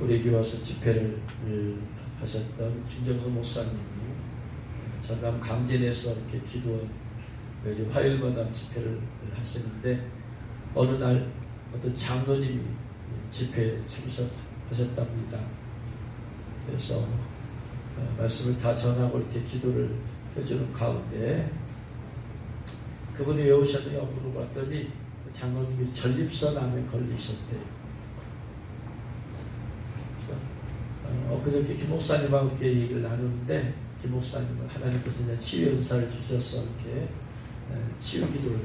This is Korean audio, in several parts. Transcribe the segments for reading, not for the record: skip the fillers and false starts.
우리 교회 와서 집회를 하셨던 김정수 목사님이 전남 강진에서 이렇게 기도 매주 화요일마다 집회를 하시는데 어느 날 어떤 장로님이 집회에 참석하셨답니다. 그래서 말씀을 다 전하고 이렇게 기도를 해주는 가운데 그분이 왜 오셨느냐 물어봤더니 장로님이 전립선암에 걸리셨대요. 그래서 그저께 김 목사님하고 이렇게 얘기를 나누는데 김 목사님은 하나님께서 이제 치유 은사를 주셔서 이렇게 치유 기도를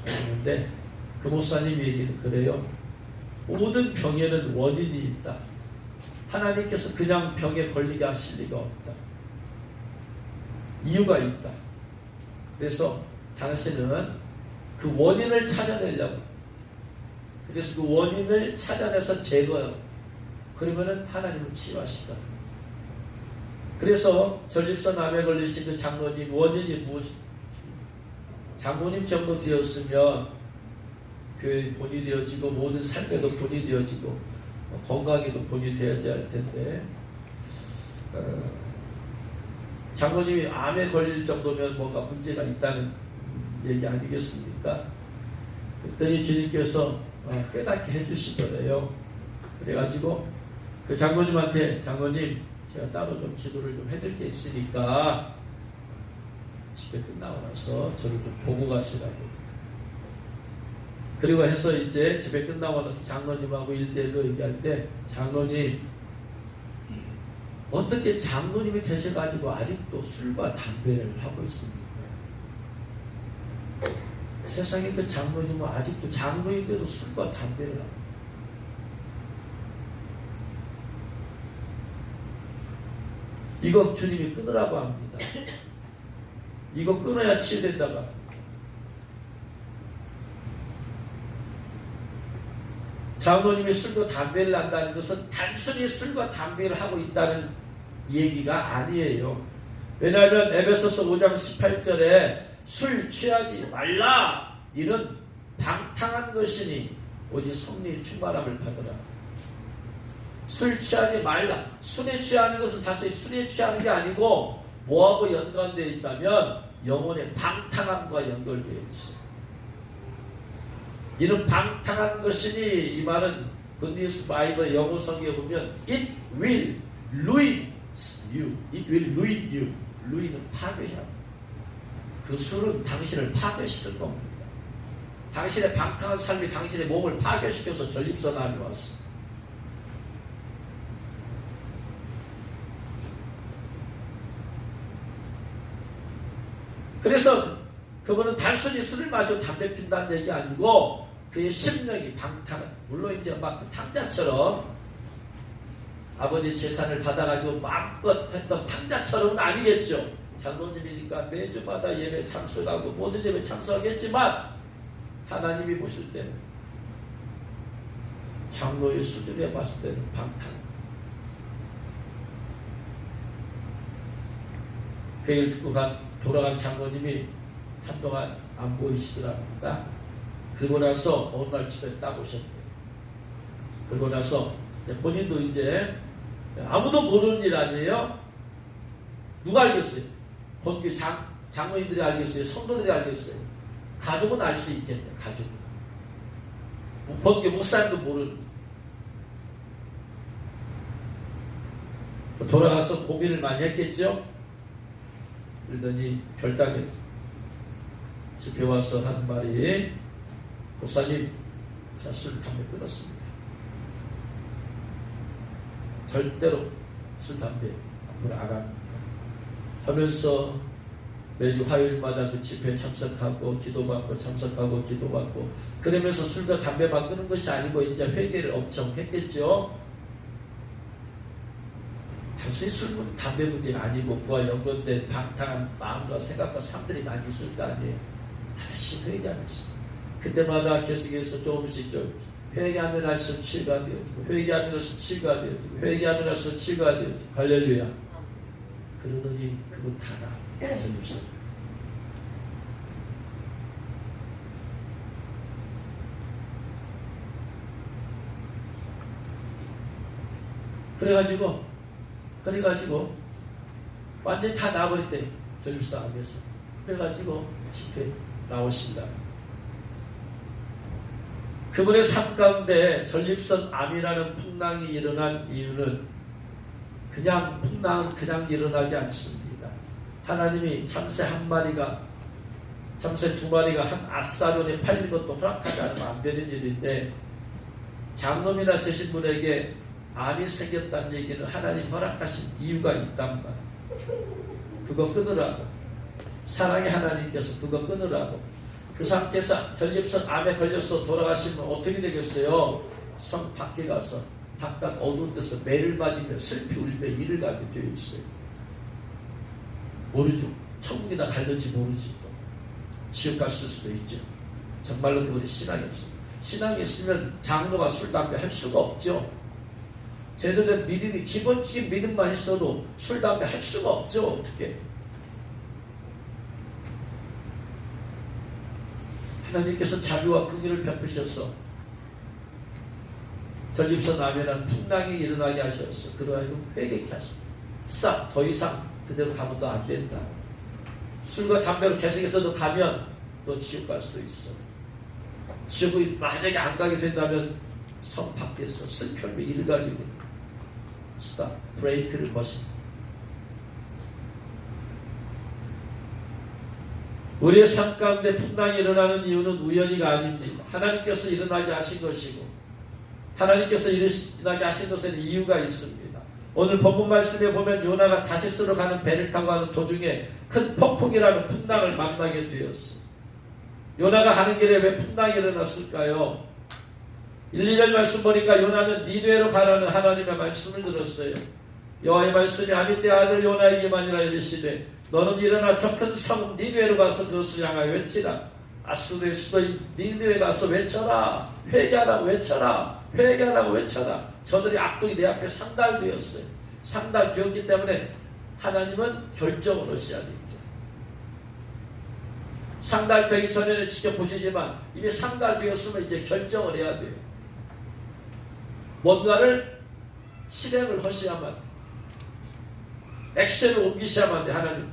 해주는데 그 목사님 얘기는 그래요. 모든 병에는 원인이 있다. 하나님께서 그냥 병에 걸리게 하실 리가 없다. 이유가 있다. 그래서 당신은 그 원인을 찾아내려고. 그래서 그 원인을 찾아내서 제거해요. 그러면은 하나님은 치유하시다. 그래서 전립선암에 걸리신 그 장로님 원인이 무엇입니까? 장로님 정도 되었으면 교회의 본이 되어지고 모든 삶에도 본이 되어지고 건강에도 본이 되어야지 할 텐데 장로님이 암에 걸릴 정도면 뭐가 문제가 있다는 얘기 아니겠습니까? 그랬더니 주님께서 깨닫게 해주시더래요. 그래가지고 그 장로님한테 장로님 제가 따로 좀 기도를 좀 해드릴 게 있으니까 집회 끝나고 나서 저를 좀 보고 가시라고. 그리고 해서 이제 집회 끝나고 나서 장로님하고 1대1로 얘기할 때 장로님 어떻게 장로님이 되셔가지고 아직도 술과 담배를 하고 있습니까? 세상에 그 장로님은 아직도 장로인데도 술과 담배를 하고 이거 주님이 끊으라고 합니다. 이거 끊어야 치유된다고 합니다. 장로님이 술과 담배를 한다는 것은 단순히 술과 담배를 하고 있다는 얘기가 아니에요. 왜냐하면 에베소서 5장 18절에 술 취하지 말라 이는 방탕한 것이니 오직 성령의 충만함을 받으라. 술 취하지 말라. 술에 취하는 것은 단순히 술에 취하는 게 아니고 뭐하고 연관되어 있다면 영혼의 방탕함과 연결되어 있어요. 이는 방탕한 것이니 이 말은 굿뉴스 바이블 영어 성경에 보면 It will ruin you. It will ruin you. ruin은 파괴야. 그 술은 당신을 파괴시킬 겁니다. 당신의 방탕한 삶이 당신의 몸을 파괴시켜서 전립선암이 왔어. 그래서 그거는 단순히 술을 마시고 담배 핀다는 얘기 아니고 그의 심령이 방탕한, 물론 이제 막 그 탕자처럼 아버지 재산을 받아가지고 마음껏 했던 탕자처럼은 아니겠죠. 장로님이니까 매주마다 예배 참석하고 모든 예배 참석하겠지만 하나님이 보실 때는 장로의 수준에 봤을 때는 방탕. 그 얘기를 듣고 돌아간 장로님이 한동안 안 보이시더랍니다. 그러고 나서 어느 날 집에 딱 오셨대요. 그러고 나서 본인도 이제 아무도 모르는 일 아니에요. 누가 알겠어요? 본교 장로님들이 알겠어요? 성도들이 알겠어요? 가족은 알 수 있겠네요. 가족은. 본교 목사님도 모르는. 돌아가서 고민을 많이 했겠죠? 그러더니 결단했어요. 집에 와서 한 말이 목사님 제가 술 담배 끊었습니다. 절대로 술 담배 앞으로 안 합니다. 하면서 매주 화요일마다 그 집회에 참석하고 기도받고 참석하고 기도받고 그러면서 술과 담배만 끊는 것이 아니고 이제 회개를 엄청 했겠죠. 단순히 술, 담배 문제가 아니고 그와 연관된 방탕한 마음과 생각과 삶들이 많이 있을 거 아니에요. 하나씩 회개하면서 그때마다 계속해서 조금씩 회개하면 할수록 치유가 되어지고 회개하면 할수록 치유가 되어지고 회개하면 할수록 치유가 되어지고 할렐루야. 그러더니 그분 다 전립선. 그래가지고 완전히 다 나버렸대. 전립선암에서. 그래가지고 집회 나오신다. 그분의 삶 가운데 전립선암이라는 풍랑이 일어난 이유는 그냥 풍랑은 그냥 일어나지 않습니다. 하나님이 참새 한 마리가, 참새 두 마리가 한 아사론에 팔린 것도 허락하지 않으면 안 되는 일인데, 장놈이나 되신 분에게 암이 생겼다는 얘기는 하나님 허락하신 이유가 있단 말이에요. 그거 끊으라고. 사랑의 하나님께서 그거 끊으라고. 그 상태에서 전립선 암에 걸려서 돌아가시면 어떻게 되겠어요? 성 밖에 가서 바깥 어두운 데서 매를 맞으며 슬피 울며 이를 가게 되어 있어요. 모르죠. 천국이나 갈는지 모르지. 또 지옥 갔을 수도 있죠. 정말로 그분이 신앙이 없습니다. 신앙이 있으면 장로가 술, 담배 할 수가 없죠. 제대로 된 믿음이, 기본적인 믿음만 있어도 술, 담배 할 수가 없죠. 어떻게? 하나님께서 자비와 긍휼을 베푸셔서 전립선 암이라는 풍랑이 일어나게 하셔서 그러하여 회개케 하십니다. 스탑! 더 이상 그대로 가면 너 안 된다. 술과 담배로 계속해서 너 가면 너 지옥 갈 수도 있어. 지옥이 만약에 안 가게 된다면 성 밖에서 슬픔을 일가게 됩니다. 스탑! 브레이크를 거십니다. 우리의 삶 가운데 풍랑이 일어나는 이유는 우연히가 아닙니다. 하나님께서 일어나게 하신 것이고, 하나님께서 일어나게 하신 것에는 이유가 있습니다. 오늘 본문 말씀에 보면 요나가 다시스로 가는 배를 타고 가는 도중에 큰 폭풍이라는 풍랑을 만나게 되었어요. 요나가 가는 길에 왜 풍랑이 일어났을까요? 1, 2절 말씀 보니까 요나는 니느웨로 가라는 하나님의 말씀을 들었어요. 여호와의 말씀이 아미떼 아들 요나에게만이라 이르시되 너는 일어나 저 큰 성 니느웨로 가서 그것을 향하여 외치라. 아수르의 수도인 니느웨 가서 외쳐라. 회개하라고 외쳐라. 회개하라고 외쳐라. 저들이 악독이 내 앞에 상달되었어요. 상달되었기 때문에 하나님은 결정을 하셔야 되죠. 상달되기 전에는 지켜보시지만 이미 상달되었으면 이제 결정을 해야 돼요. 뭔가를 실행을 하셔야만 돼요. 액션을 옮기셔야만 돼요.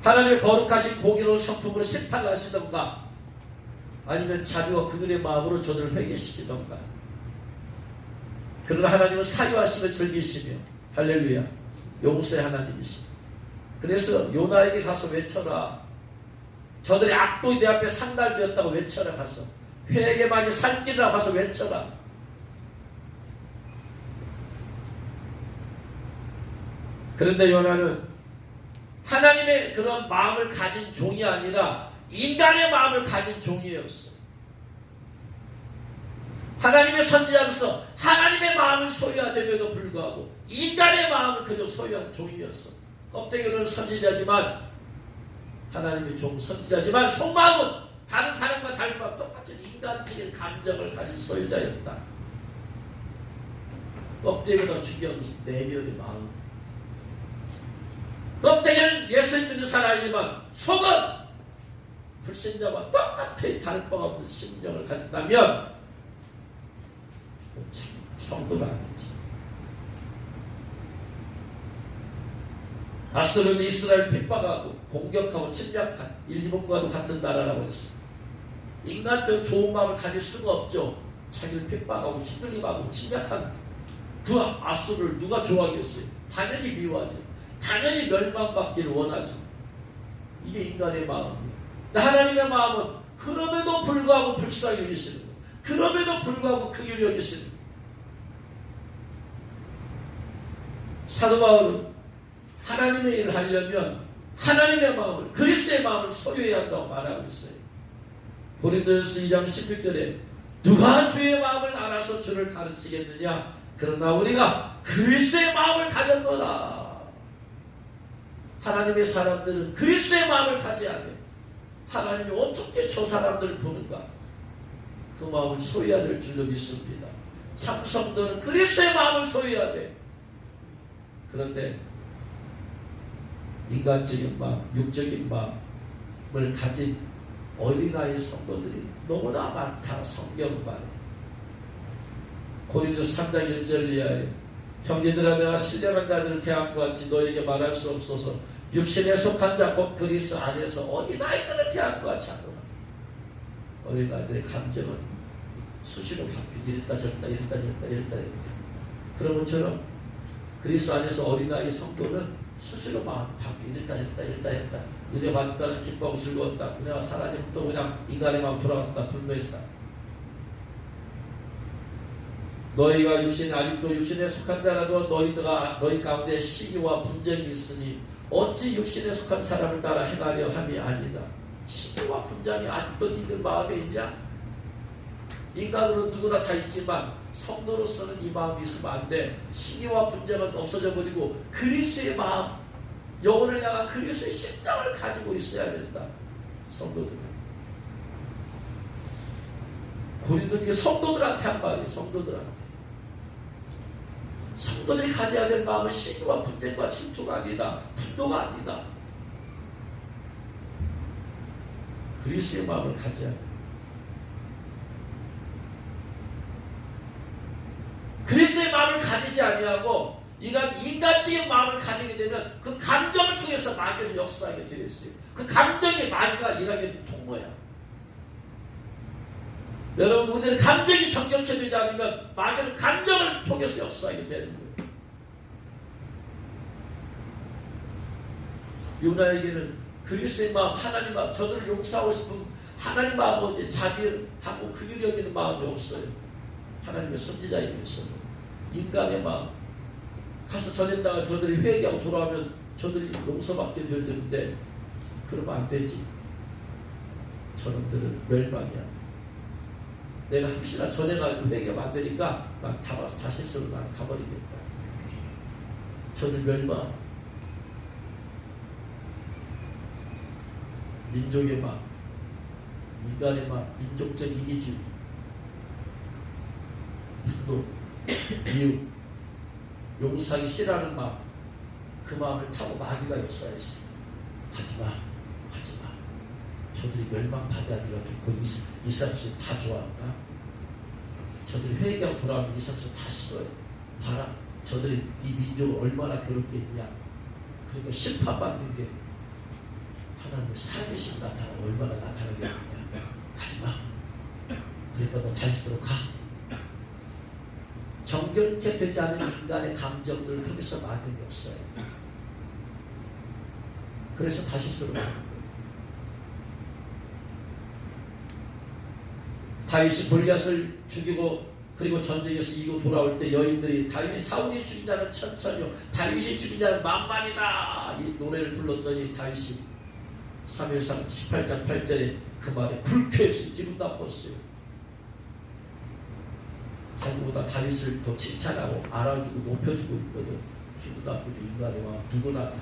하나님의 거룩하신 공의로운 성품으로 심판을 하시던가 아니면 자비와 긍휼의 마음으로 저들을 회개시키던가. 그러나 하나님은 사유하심을 즐기시며 할렐루야 용서의 하나님이시며 그래서 요나에게 가서 외쳐라. 저들이 악독이 내 앞에 상달되었다고 외쳐라. 가서 회개만이 살길이라 가서 외쳐라. 그런데 요나는 하나님의 그런 마음을 가진 종이 아니라 인간의 마음을 가진 종이었어요. 하나님의 선지자로서 하나님의 마음을 소유하됨에도 불구하고 인간의 마음을 그저 소유한 종이었어. 껍데기로는 선지자지만 하나님의 종 선지자지만 속마음은 다른 사람과 다른 마음 똑같은 인간적인 감정을 가진 소유자였다. 껍데기보다 중요한 것은 내면의 마음. 껍데기는 예수님 믿는 사람이지만 속은 불신자와 똑같이 다를 바가 없는 심령을 가진다면 참 성도가 아니지. 아수르는 이스라엘 핍박하고 공격하고 침략한 일본과도 같은 나라라고 했습니다. 인간들 좋은 마음을 가질 수가 없죠. 자기를 핍박하고 힘들림하고 침략한 그 아수르를 누가 좋아하겠어요? 당연히 미워하죠. 당연히 멸망받기를 원하죠. 이게 인간의 마음이에요. 하나님의 마음은 그럼에도 불구하고 불쌍히 여기시는 거예요. 그럼에도 불구하고 긍휼히 여기시는 거예요. 사도 바울은 하나님의 일을 하려면 하나님의 마음을, 그리스도의 마음을 소유해야 한다고 말하고 있어요. 고린도전서 2장 16절에 누가 주의 마음을 알아서 주를 가르치겠느냐? 그러나 우리가 그리스도의 마음을 가졌노라. 하나님의 사람들은 그리스도의 마음을 가져야 돼. 하나님이 어떻게 저 사람들을 보는가? 그 마음을 소유해야 될 줄로 믿습니다. 참 성도는 그리스도의 마음을 소유해야 돼. 그런데 인간적인 마음, 육적인 마음을 가진 어린아이 성도들이 너무나 많다. 성경은 말해. 고린도서 3장 1절 이하에 형제들아 내가 신령한 자들을 대한 것 같이 너에게 말할 수 없어서 육신에 속한 자 곧 그리스도 안에서 어린아이들을 대한 것 같이 하노라. 어린아이들의 감정은 수시로 바뀌고 이랬다 저랬다 이랬다 저랬다 이랬다 저랬다. 그런 것처럼 그리스도 안에서 어린아이 성도는 수시로 마음이 바뀌고 이랬다 저랬다 이랬다 저랬다. 은혜 받았다는 기뻐하고 즐거웠다. 은혜가 사라지면 또 그냥 인간의 마음 돌아갔다 분노했다. 너희가 아직도 육신에 속한 자라도 너희 가운데 시기와 분쟁이 있으니 어찌 육신에 속한 사람을 따라 행하려 함이 아니다. 시기와 분쟁이 아직도 니들 마음에 있냐? 인간으로 누구나 다 있지만 성도로서는 이 마음이 있으면 안 돼. 시기와 분쟁은 없어져 버리고 그리스도의 마음, 영혼을 향한 그리스도의 심장을 가지고 있어야 된다. 성도들은. 고린도교회 성도들한테 한 말이에요. 성도들이 가져야 될 마음은 시기와 분쟁과 질투가 아니다. 분노가 아니다. 그리스도의 마음을 가져야 돼. 그리스도의 마음을 가지지 아니하고 이런 인간적인 마음을 가지게 되면 그 감정을 통해서 마귀는 역사하게 되어 있어요. 그 감정이 마귀가 일하게 되는 통로야. 여러분, 우리들의 감정이 정결케 되지 않으면 마귀는 감정을 통해서 역사하게 되는 거예요. 유나에게는 그리스도의 마음, 하나님 마음, 저들을 용서하고 싶은 하나님 마음으로 이제 자비하고 긍휼히 여기는 마음이 없어요. 하나님의 선지자에 비해서 인간의 마음 가서 전했다가 저들이 회개하고 돌아오면 저들이 용서받게 되어야 되는데 그러면 안 되지. 저놈들은 멸망이야. 내가 혹시나 전해가지고 회개하면 안 되니까 막 다시 실수로 난 가버리겠다. 저는 멸망. 민족의 마음, 인간의 마음, 민족적 이기주의, 분노, 미움, 용서하기 싫어하는 마음, 그 마음을 타고 마귀가 역사했어요. 하지마. 저들이 멸망받아야 네가 결코 이삭수 다 좋아한다. 저들이 회개하고 돌아오면 이삭수 다 싫어요. 봐라, 저들이 이 민족을 얼마나 괴롭게 했냐. 그러니까 심판받는 게 하나님의 살아계신 나타나고 얼마나 나타나게 하느냐. 가지마. 그러니까 너 다시스로 가. 정결케 되지 않은 인간의 감정들을 통해서 만든 역사예요. 그래서 다시스로 가. 다윗이 골리앗을 죽이고 그리고 전쟁에서 이기고 돌아올 때 여인들이 사울이 죽인 자는 천천히요 다윗이 죽인 자는 만만이다 이 노래를 불렀더니 다윗이 3일상 18장 8절에 그 말에 불쾌해서 기분 나빴어요. 자기보다 다윗을 더 칭찬하고 알아주고 높여주고 있거든. 기분 나쁘죠. 인간의 마음 누구나 다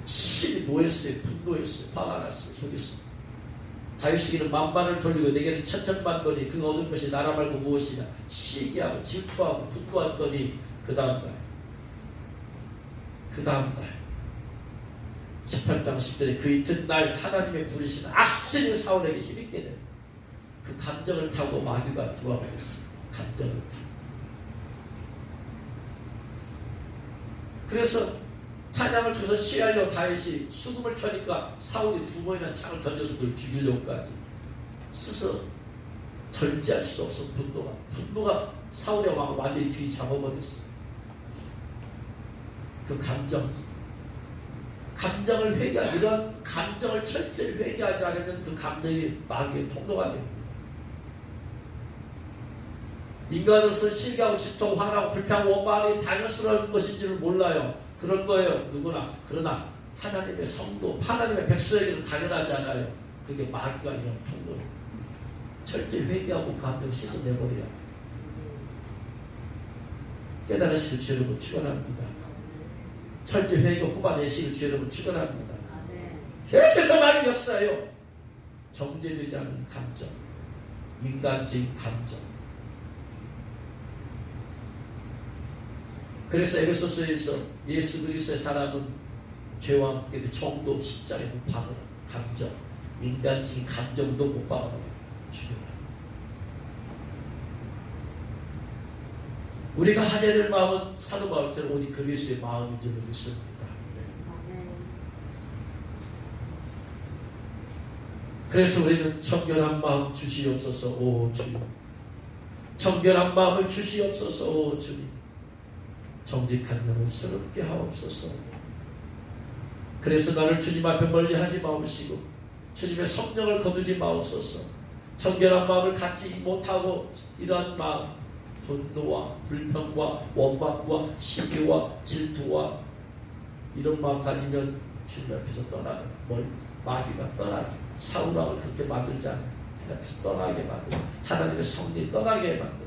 심히 노했어요. 분노했어요. 화가 났어요. 속였어요. 다윗에게는 만반을 돌리고 내게는 천천만번이 그가 얻은 것이 나라 말고 무엇이냐. 시기하고 질투하고 분노했더니 그 다음날 18장 10절에 그 이튿날 하나님의 부르시는 악신이 사울에게 힘있게 돼. 그 감정을 타고 마귀가 들어와버렸어요. 감정을 타고. 그래서 찬양을 통해서 시할려 다윗이 수금을 켜니까 사울이 2번이나 창을 던져서 그를 죽이려고까지 스스로 절제할 수 없어. 분노가 사울의 왕을 완전히 뒤 잡아버렸어. 그 감정을 이런 감정을 철저히 회개하지 않으면 그 감정이 마귀의 통로가 됩니다. 인간으로서 시기하고 싶고 화나고 불평하고 원망이 자연스러운 것인지를 몰라요. 그럴 거예요. 누구나. 그러나 하나님의 성도, 하나님의 백성에게는 당연하지 않아요. 그게 마귀가 이런 통로예요. 철저히 회개하고 그 감정을 씻어내버려야 깨달으실 주 여러분 축원합니다. 철저히 회개 뽑아내실 주 여러분 축원합니다. 계속해서 많은 역사예요. 정제되지 않은 감정, 인간적인 감정. 그래서 에베소서에서 예수 그리스도의 사람은 죄와 함께 그 정도 십자가에 못 박으라. 감정, 인간적인 감정도 못 박으라. 죽여라. 우리가 하게 될 마음은 사도 바울처럼 오직 그리스도의 마음인 줄 믿습니다. 그래서 우리는 청결한 마음 주시옵소서. 오 주님, 청결한 마음을 주시옵소서. 오 주님, 정직한 영을 새롭게 하옵소서. 그래서 나를 주님 앞에 멀리하지 마옵시고 주님의 성령을 거두지 마옵소서. 청결한 마음을 갖지 못하고 이러한 마음, 분노와 불평과 원망과 시기와 질투와 이런 마음 가지면 주님 앞에서 떠나는 마귀가 떠나게, 사울왕을 그렇게 만들지 않아요. 하나님 앞에서 떠나게 만들어, 하나님의 성리 떠나게 만들어.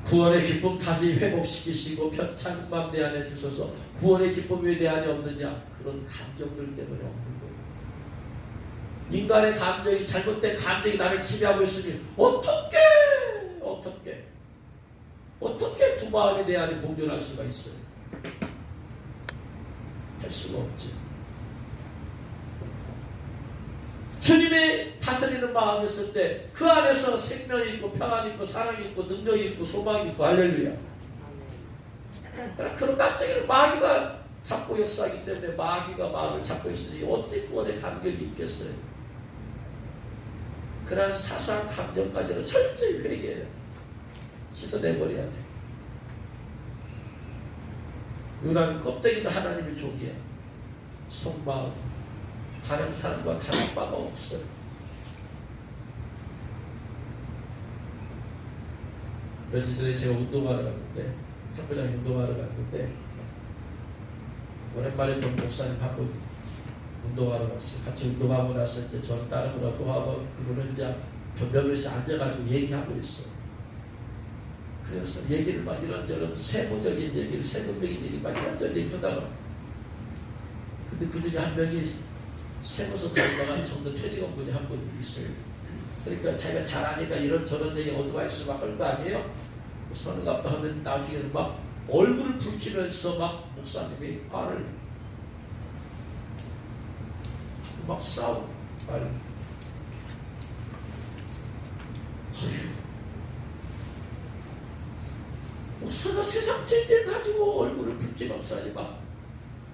구원의 기쁨 다시 회복시키시고 편찮은 마음 내 안에 주셔서 구원의 기쁨 왜 내 안에 없느냐? 그런 감정들 때문에 없는 거예요. 인간의 감정이, 잘못된 감정이 나를 지배하고 있으니 어떻게 두 마음이 내 안에 공존할 수가 있어요? 할 수가 없지. 주님이 다스리는 마음이 있을 때 그 안에서 생명이 있고 평안이 있고 사랑이 있고 능력이 있고 소망이 있고 할렐루야. 그런 감정을 마귀가 잡고 역사하기 때문에 마귀가 마음을 잡고 있으니 어떻게 구원의 감격이 있겠어요? 그러한 사소한 감정까지는 철저히 회개해야 돼. 씻어내버려야 돼. 요나는 껍데기는 하나님의 종이야. 속마음 다른 사람과 다른 바가 없어요. 며칠 전에 제가 운동하러 갔는데, 탁구장에 운동하러 갔는데 오랜만에 본 목사님 하고 운동하러 갔어요. 같이 운동하고 났을 때 저는 다른 분하고 하고 그분은 이제 몇몇이 앉아가지고 얘기하고 있어. 그래서 얘기를 막 이런저런 세부적인 얘기를, 세부적인 얘기 막 이런저런 얘기하다가 근데 그 중에 한 명이 세무서 돌아간 정도 퇴직원분이 한 분이 있어요. 그러니까 자기가 잘하니까 이런저런 얘기 어드바이스 막 할 거 아니에요? 선언갑도 하면 나중에는 막 얼굴을 붉히면서 막 목사님이 말을 막 싸우고 말을 목사가 세상 제일 가지고 얼굴을 붉히면서 막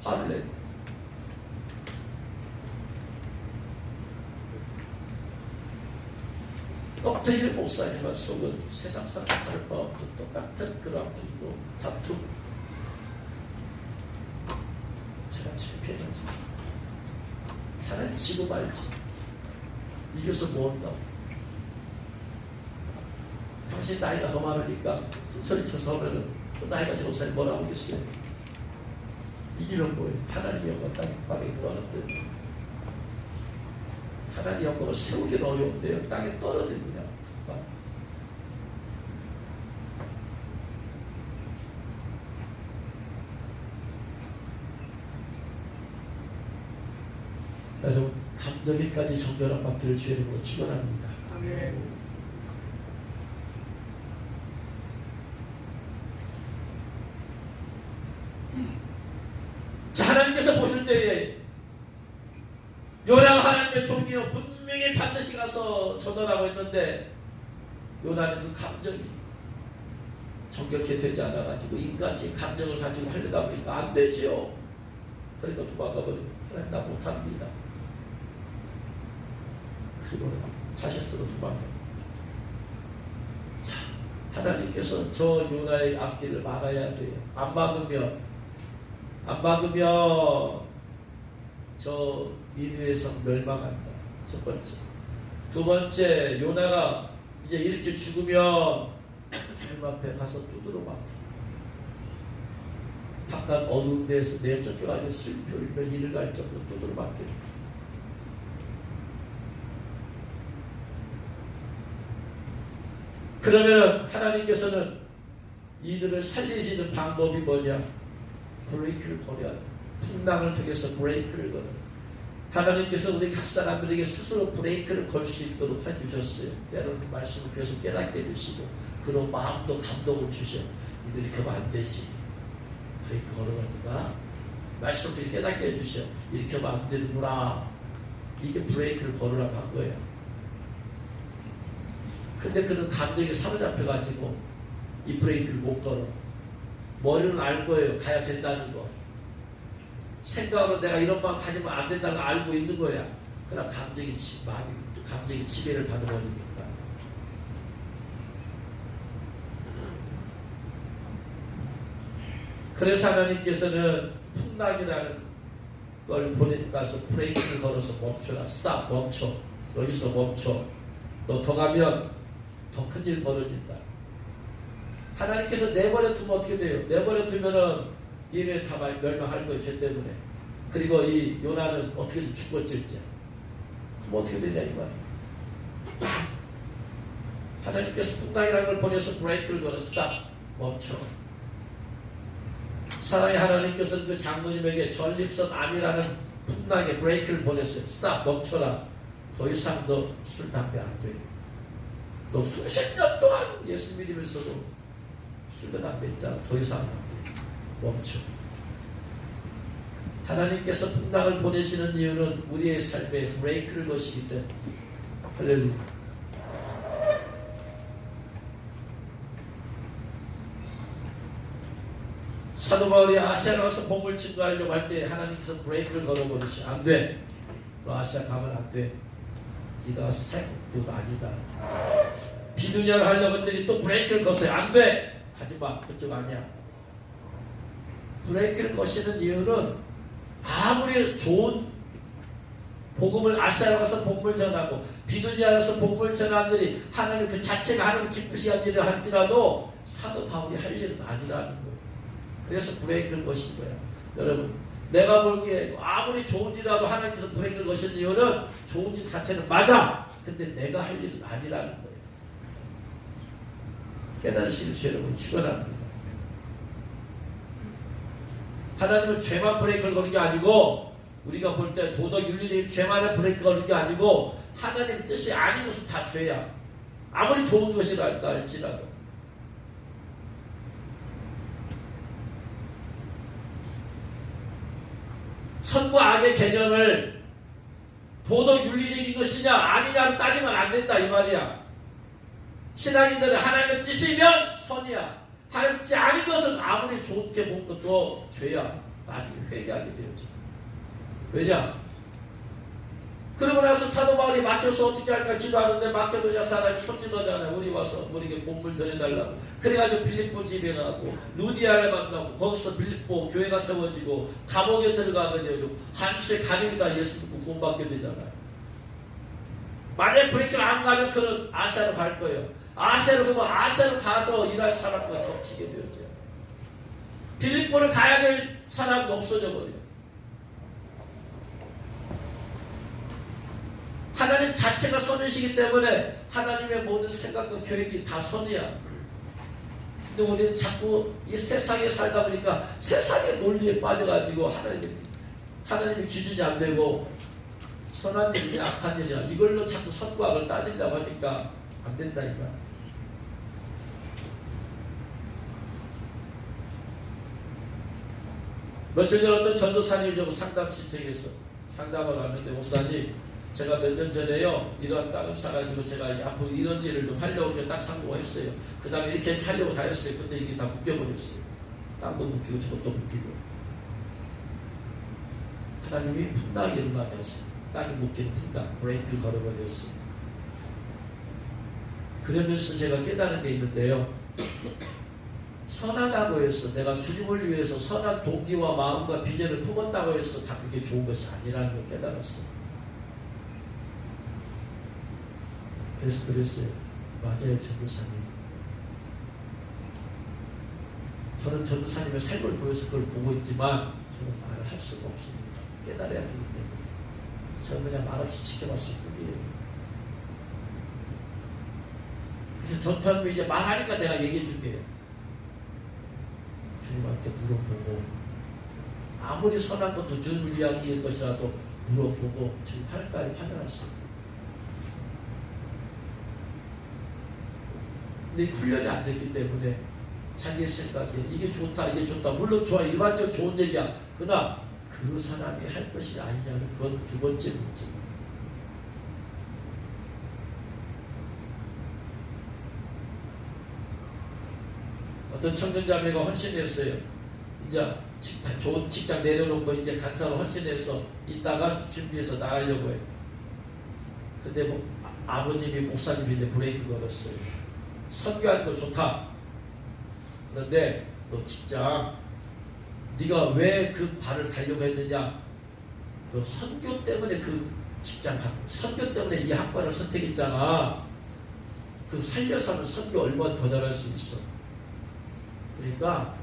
화를 내. 껍데기 목사님과 속은 세상 사람 다른 바 없고 똑같은 그런 분노, 다툼. 제가 창피해가지고 차라리 지고 말지. 이겨서 뭐 한다고. 당신 나이가 더 많으니까 소리쳐서 하면은 나이가 적은 사람이 뭐라고 하겠어요. 이기는 거예요. 하나님의 영광 땅에 떨어뜨려. 하나님의 영광을 세우기는 어려운데요. 땅에 떨어집니다. 그래서 감정에까지 정결한 받기를 주의 이름으로 축원합니다. 아멘. 자, 하나님께서 보실 때에 요나가 하나님의 종이요 분명히 반드시 가서 전언하고 있는데 요나는 그 감정이 정결케 되지 않아가지고 인간적인 감정을 가지고 하려다 보니까 안 되지요. 그러니까 도망가버리고 하나님 나 못합니다. 그리고 다시스로 도망가. 자, 하나님께서 저 요나의 앞길을 막아야 돼요. 안 막으면 저 니느웨 성 멸망한다. 첫 번째. 두 번째, 요나가 이제 이렇게 죽으면 주님 앞에 가서 두드러 맞고 바깥 어두운 데에서 내쫓겨가지고 슬피 울며 이를 갈 정도로 두드러 맞게. 그러면 하나님께서는 이들을 살리시는 방법이 뭐냐? 브레이크를 걸어야 돼. 풍랑을 통해서 브레이크를 걸어. 하나님께서 우리 각 사람들에게 스스로 브레이크를 걸 수 있도록 해주셨어요. 여러분 말씀을 계속 깨닫게 해주시고 그런 마음도 감동을 주셔. 이들이 그러면 안 되지. 브레이크 걸어가니까 말씀을 깨닫게 해주셔. 이렇게 하면 안 되는구나. 이게 브레이크를 걸으라고 한 거예요. 근데 그는 감정에 사로잡혀가지고 이 브레이크를 못 걸어. 머리는 알 거예요. 가야 된다는 거. 생각으로 내가 이런 마음 가지면 안 된다는 걸 알고 있는 거야. 그러나 감정이 지배를 받아버립니다. 그래서 하나님께서는 풍랑이라는 걸 보내가서 브레이크를 걸어서 멈춰라. 스탑, 멈춰. 여기서 멈춰. 너 더 가면 더 큰 일 벌어진다. 하나님께서 내버려 두면 어떻게 돼요? 내버려 두면은 얘네 다 멸망할 거예요. 죄 때문에. 그리고 이 요나는 어떻게든 죽어질지. 그럼 어떻게 되냐 이 말이에요. 하나님께서 풍랑이라는 걸 보내서 브레이크를 걸어 스탑, 멈춰. 사랑의 하나님께서는 그 장로님에게 전립선 암이라는 풍랑의 브레이크를 보냈어요. 스탑, 멈춰라. 더 이상 너 술, 담배 안 돼. 너 수십 년 동안 예수 믿으면서도 술과 담배 했잖아. 더 이상 안 돼. 멈춰. 하나님께서 풍랑을 보내시는 이유는 우리의 삶에 브레이크를 거시기 때문에. 할렐루야. 사도 바울이 아시아 가서 복음을 증거하려고 할 때 하나님께서 브레이크를 걸어버리시. 안 돼. 너 아시아 가면 안 돼. 네가 가서 살고 그것도 아니다. 비두냐를 하려고 했더니 또 브레이크를 거세요. 안 돼. 하지마. 그쪽 아니야. 브레이크를 거시는 이유는 아무리 좋은 복음을 아시아로 가서 복음을 전하고 비두냐에 가서 복음을 전하들이 하나님 그 자체가 하나님 기쁘시한 일을 할지라도 사도 바울이 할 일은 아니라는 거예요. 그래서 브레이크를 거신 거야. 여러분, 내가 보기에 아무리 좋은 일이라도 하나님께서 브레이크를 거신 이유는 좋은 일 자체는 맞아. 근데 내가 할 일은 아니라는 거예요. 깨달으시길 여러분 축원합니다. 하나님은 죄만 브레이크를 거는 게 아니고 우리가 볼 때 도덕 윤리적인 죄만을 브레이크 거는 게 아니고 하나님 뜻이 아닌 것은 다 죄야. 아무리 좋은 것이라 할지라도. 선과 악의 개념을 도덕 윤리적인 것이냐 아니냐로 따지면 안 된다 이 말이야. 신앙인들은 하나님의 뜻이면 선이야. 하나님 뜻이 아닌 것은 아무리 좋게 본 것도 죄야. 나중에 회개하게 되었죠. 왜냐? 그러고 나서 사도 바울이 막혀서 어떻게 할까 기도하는데 마케도냐 사람이 손짓하잖아요. 우리 와서 우리에게 본물 전해달라고. 그래가지고 빌립보 집에 가고 루디아를 만나고 거기서 빌립보 교회가 세워지고 감옥에 들어가게 되고 한수의 가족이 다 예수 믿고 구원받게 되잖아요. 만약 브레이크를 안 가면 그는 아시아로 갈 거예요. 아시아로 가면 아시아로 가서 일할 사람과 겹치게 되었죠. 빌립보를 가야 될 사람은 없어져 버려요. 하나님 자체가 선이시기 때문에 하나님의 모든 생각과 계획이 다 선이야. 근데 우리는 자꾸 이 세상에 살다 보니까 세상의 논리에 빠져가지고 하나님의 기준이 안 되고 선한 일이냐 악한 일이냐 이걸로 자꾸 선과 악을 따지려고 하니까 안 된다니까. 며칠 전 어떤 전도사님이 상담 신청해서 상담을 하는데 목사님 제가 몇 년 전에요 이런 땅을 사가지고 제가 앞으로 이런 일을 좀 하려고 딱 상고했어요. 그 다음에 이렇게 하려고 다 했어요. 근데 이게 다 묶여버렸어요. 땅도 묶이고 저것도 묶이고. 하나님이 풍랑이 일어나면서 땅이 묶이는 풍랑 브레이크를 걸어버렸어요. 그러면서 제가 깨달은 게 있는데요. 선하다고 해서 내가 주님을 위해서 선한 동기와 마음과 비전을 품었다고 해서 다 그게 좋은 것이 아니라는 걸 깨달았어요. 그래서 그랬어요. 맞아요, 전도사님. 저는 전도사님의 삶을 보여서 그걸 보고 있지만 저는 말을 할 수가 없습니다. 깨달아야 되기 때문에. 저는 그냥 말없이 지켜봤을 뿐이에요. 그래서 전도사님이 이제 말하니까 내가 얘기해 줄게요. 주님한테 물어보고 아무리 선한 것도 주님을 위한 일일 것이라도 물어보고 지금 하늘까지 판단했어요. 근데 훈련이 안 됐기 때문에 자기의 생각에 이게 좋다 이게 좋다 물론 좋아 일반적으로 좋은 얘기야. 그러나 그 사람이 할 것이 아니냐는 그건 두 번째 문제. 어떤 청년자매가 헌신했어요. 이제 좋은 직장 내려놓고 이제 간사로 헌신해서 있다가 준비해서 나가려고 해요. 근데 아버님이 목사님인데 브레이크 걸었어요. 선교하는 거 좋다. 그런데 너 직장 네가 왜 그 발을 가려고 했느냐? 너 선교 때문에 그 직장 선교 때문에 이 학과를 선택했잖아. 그 살려서 하면 선교 얼마나 더 잘할 수 있어. 그러니까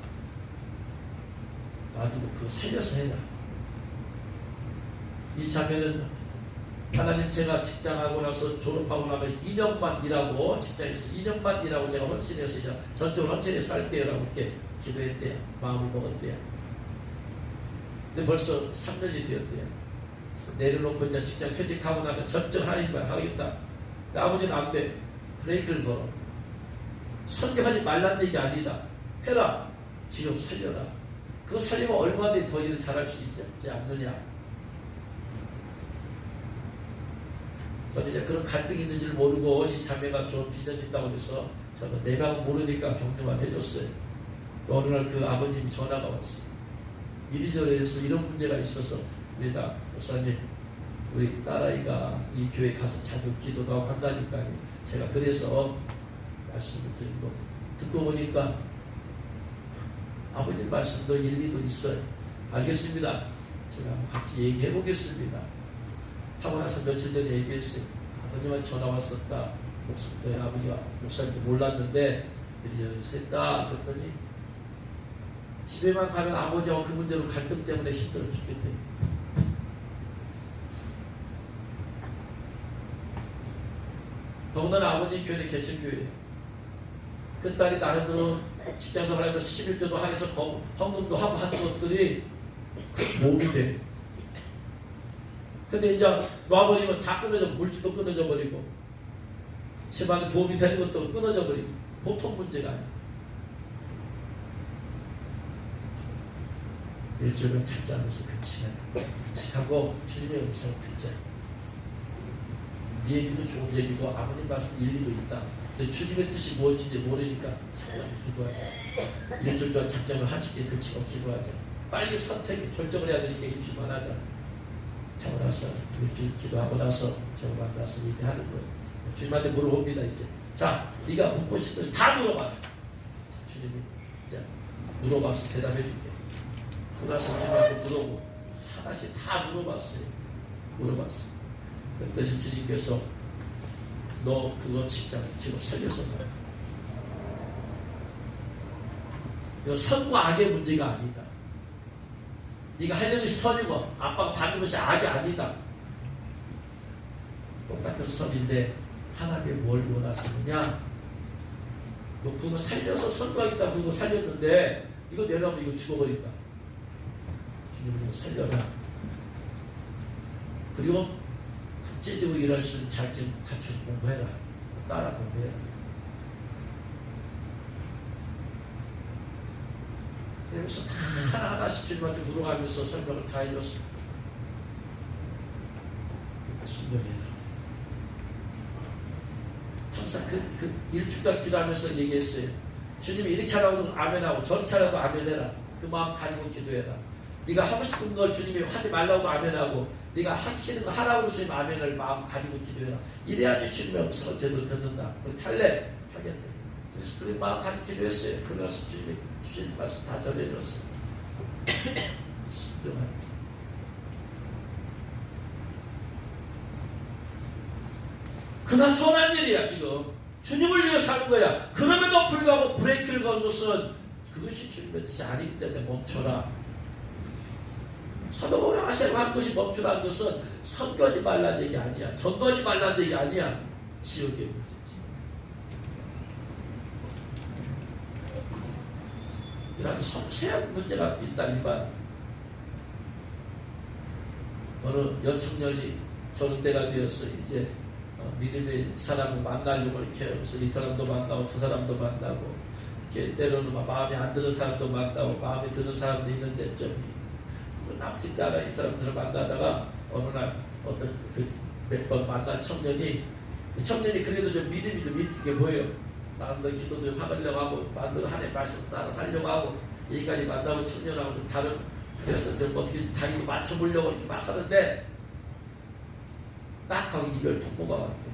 나도 그거 살려서 해라. 이 자매는 하나님 제가 직장하고 나서 졸업하고 나면 2년만 일하고 직장에서 2년만 일하고 제가 헌신해서 이제 전적으로 헌신해서 살게요라고 이렇게 기도했대요. 마음을 먹었대요. 근데 벌써 3년이 되었대요. 내려놓고 이제 직장 퇴직하고 나면 전적 하나님만 하겠다. 아버지는 안 돼. 브레이크를 걸어. 선교하지 말라는 얘기 아니다. 해라. 지금 살려라. 그거 살리면 얼마나 더 일을 잘할 수 있지 않느냐. 저는 이제 그런 갈등이 있는 줄 모르고 이 자매가 좋은 비전이 있다고 해서 저는 내 방 모르니까 격려만 해줬어요. 어느 날 그 아버님이 전화가 왔어요. 이리저리 해서 이런 문제가 있어서 왜다 목사님 우리 딸아이가 이 교회 가서 자주 기도도 하고 한다니까요. 제가 그래서 말씀을 드리고 듣고 보니까 아버님 말씀도 일리도 있어요. 알겠습니다. 제가 같이 얘기해 보겠습니다. 하고 나서 며칠 전에 얘기했어요. 아버님한테 전화 왔었다. 아버지가 목사님도 몰랐는데 이리저리 했다. 그랬더니 집에만 가면 아버지하고 그 문제로 갈등 때문에 힘들어 죽겠대요. 더군다나 아버님 교회는 개척교회예요. 그 딸이 나름대로 직장생활 하면서 11조도 하면서 헌금도 하고 한 것들이 도움이 돼. 근데 이제 놔버리면 다 끊어져, 물질도 끊어져 버리고 집안에 도움이 되는 것도 끊어져 버리고 보통 문제가 아니야. 일주일은 찾지 않으면서 하고 주님의 음성을 듣자. 이 얘기도 좋은 얘기고 아버님 말씀 일리도 있다. 근데 주님의 뜻이 무엇인지 모르니까 작정을 기도하자. 일주일 동안 작정을 하시게 그치고 기도하자. 빨리 선택 결정을 해야 되니까 일주일만 하자. 하고 나서 일주일 기도하고 나서 저 만나서 얘기하는 거예요. 주님한테 물어봅니다. 이제 자 네가 묻고 싶은 것을 다 물어봐. 주님이 이제 물어봐서 대답해 줄게. 그래서 주님한테 물어보고 하나씩 다 물어봤어요. 그랬더니 주님께서 너 그거 직장 지금 살려서 가. 이거 선과 악의 문제가 아니다. 네가 하려는 것이 선이고 아빠가 받는 것이 악이 아니다. 똑같은 선인데 하나님이 뭘 원하시느냐. 너 그거 살려서 선거하겠다 그거 살렸는데 이거 내려면 이거 죽어버린다. 주님은 이거 살려라. 그리고 국제적으로 일할 수 있는 자격증 갖춰서 공부해라. 따라 공부해라. 그래서 다 하나하나씩 주님한테 물어가면서 설명을 다 해줬어. 순종해라. 항상 그 일주일간 기도하면서 얘기했어요. 주님이 이렇게 하라고 아멘하고 저렇게 하라고 아멘해라. 그 마음 가지고 기도해라. 네가 하고 싶은 걸 주님이 하지 말라고 아멘하고 네가 하시는 거 하라고 주님 아멘을 마음 가지고 기도해라. 이래야지 주님의 음성을 제대로 듣는다. 그렇게 할래? 하겠네. 그래서 그런 마음 가지고 기도했어요. 그래서 주님이 주신 말씀 다 전해줬어요. 순종하라. 그가 선한 일이야. 지금 주님을 위해 사는 거야. 그럼에도 불구하고 브레이크를 건 것은 그것이 주님의 뜻이 아니기 때문에 멈춰라. 사도 바울이 하시려고 하는 것이 멈추라는 것은 선거하지 말라는 얘기 아니야. 전도하지 말라는 얘기 아니야. 지옥의 문제지. 이런 섬세한 문제가 있다. 일반 어느 여청년이 결혼 때가 되었어. 이제 믿음의 사람을 만나려고 이렇게 해서 이 사람도 만나고 저 사람도 만나고 이렇게 때로는 마음에 안 드는 사람도 만나고 마음에 드는 사람도 있는데 좀 남짓자가 이 사람들을 만나다가 어느 날 어떤 그 몇 번 만난 청년이 그 청년이 그래도 좀 믿음이 좀 있게 보여요. 마음대로 기도도 받으려고 하고 마음대로 하나님 말씀 따라 살려고 하고 여기까지 만나고 청년하고 좀 다른 그래서 좀 어떻게 다리도 맞춰보려고 이렇게 막 하는데 딱 하고 이별 통보가 왔고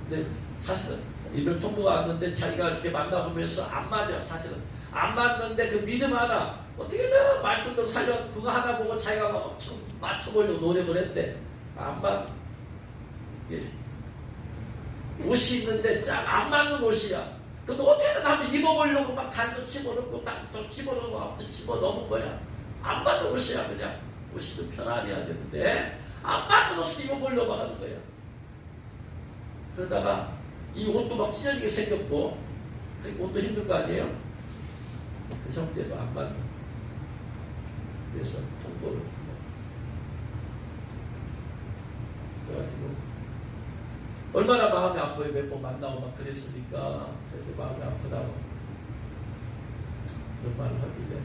근데 사실은 이별 통보가 왔는데 자기가 이렇게 만나보면서 안 맞아. 사실은 안 맞는데 그 믿음 하나 어떻게든 말씀대로 살려 그거 하나 보고 자기가 막 엄청 맞춰보려고 노력을 했대. 안 맞. 옷이 있는데 쫙 안 맞는 옷이야. 근데 어떻게든 한번 입어보려고 막 단도 집어넣고 딱또 집어넣고 아무튼 집어넣은 거야. 안 맞는 옷이야. 그냥 옷이 좀 편안해야 되는데 안 맞는 옷을 입어보려고 하는 거야. 그러다가 이 옷도 막 찢어지게 생겼고 그리고 옷도 힘들 거 아니에요. 그 형태도 안 맞는. 그래서 통보를 그래가지고 얼마나 마음이 아파요. 몇 번 만나고 막 그랬으니까 그래도 마음이 아프다고 그런 말을 하길래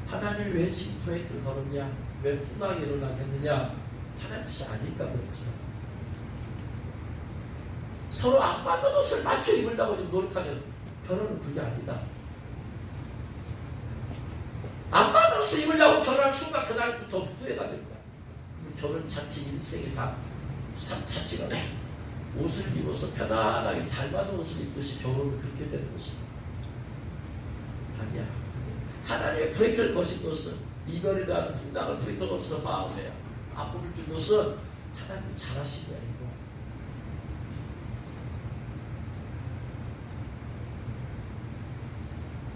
하나님이 왜 지금 브레이크를 걸었냐, 왜 풍랑이 일어나겠느냐, 하나님이 아닐까 그랬어. 서로 안 맞는 옷을 맞춰 입으려고 노력하면 결혼은 그게 아니다. 안 맞는 옷을 입으려고 결혼할 순간 그날부터 후회가 됩니다. 결혼 자체 인생의 다 삶 자체가 옷을 입어서 편안하게 잘 맞는 옷을 입듯이 결혼은 그렇게 되는 것입니다. 아니야. 하나님의 브레이크를 거신 것은 이별이라는 풍랑을 브레이크를 거서 마음에 아픔을 준 것은 하나님이 잘하신 거야. 이거.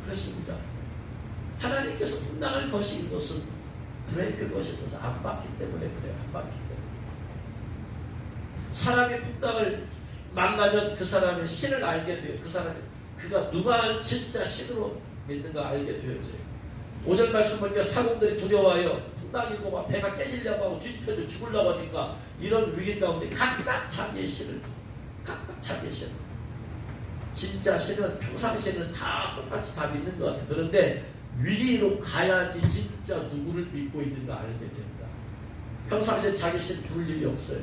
그렇습니다. 하나님께서 풍랑을 거신 것은 브레이크를 거신 것은 안 맞기 때문에 그래요. 안 맞기 때문에. 사람이 풍랑을 만나면 그 사람의 신을 알게 돼요. 그 사람이 그가 누가 진짜 신으로 믿는가 알게 되어져요. 5절 말씀 보니까 사공들이 두려워하여 풍랑이고 막 배가 깨지려고 하고 뒤집혀져 죽으려고 하니까 이런 위기 가운데 각각 자기의 신을 진짜 신은 평상시에는 다 똑같이 다 믿는 것 같아. 그런데 위기로 가야지 진짜 누구를 믿고 있는가 알게 된다. 평상시에 자기 신 부를 일이 없어요.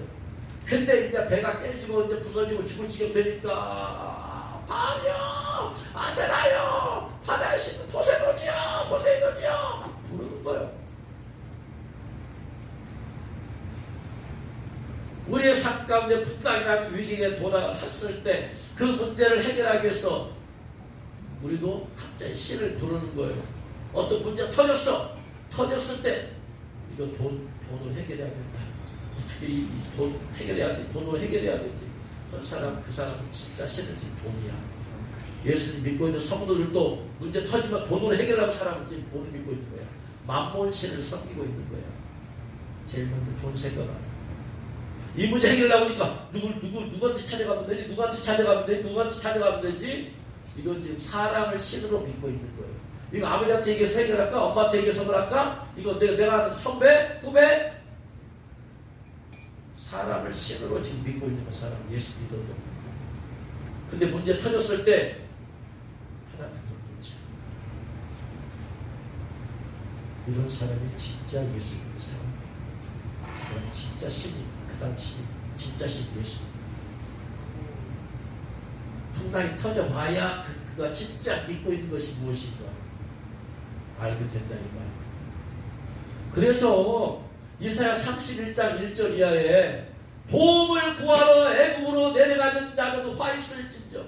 근데 이제 배가 깨지고 이제 부서지고 죽을 지경 되니까 바리요, 아세나요, 바다의 신 포세돈이야, 포세이돈이야 막 부르는 거예요. 우리의 삶 가운데 풍랑이라는 위기에 도달했을 때 그 문제를 해결하기 위해서 우리도 갑자기 신을 부르는 거예요. 어떤 문제가 터졌을 때 이거 돈을 해결해야 된다. 어떻게 이 돈 해결해야 돼? 돈으로 해결해야 되지. 그 사람은 진짜 신은 지금 돈이야. 예수님 믿고 있는 성도들도 문제 터지면 돈으로 해결하고 사람은 지금 돈을 믿고 있는 거야. 만몬 신을 섬기고 있는 거야. 제일 먼저 돈 생각하라. 이 문제 해결하려고 하니까 누구한테 찾아가면 되지? 누구한테 찾아가면 되지? 이건 지금 사람을 신으로 믿고 있는 거예요. 이거 아버지한테 얘기해서 해결할까? 엄마한테 얘기해서 해결할까? 이거 내가 아는 선배? 후배? 사람을 신으로 지금 믿고 있는 거 사람 예수 믿어도. 근데 문제 터졌을 때 하나님 믿지. 이런 사람이 진짜 예수 믿는 사람. 그 사람 진짜 신이. 그 사람 진짜 신 예수. 풍랑이 터져봐야 그가 진짜 믿고 있는 것이 무엇인가 알게 된다 이 말. 그래서 이사야 31장 1절 이하에 도움을 구하러 애국으로 내려가는 자는 화 있을진저.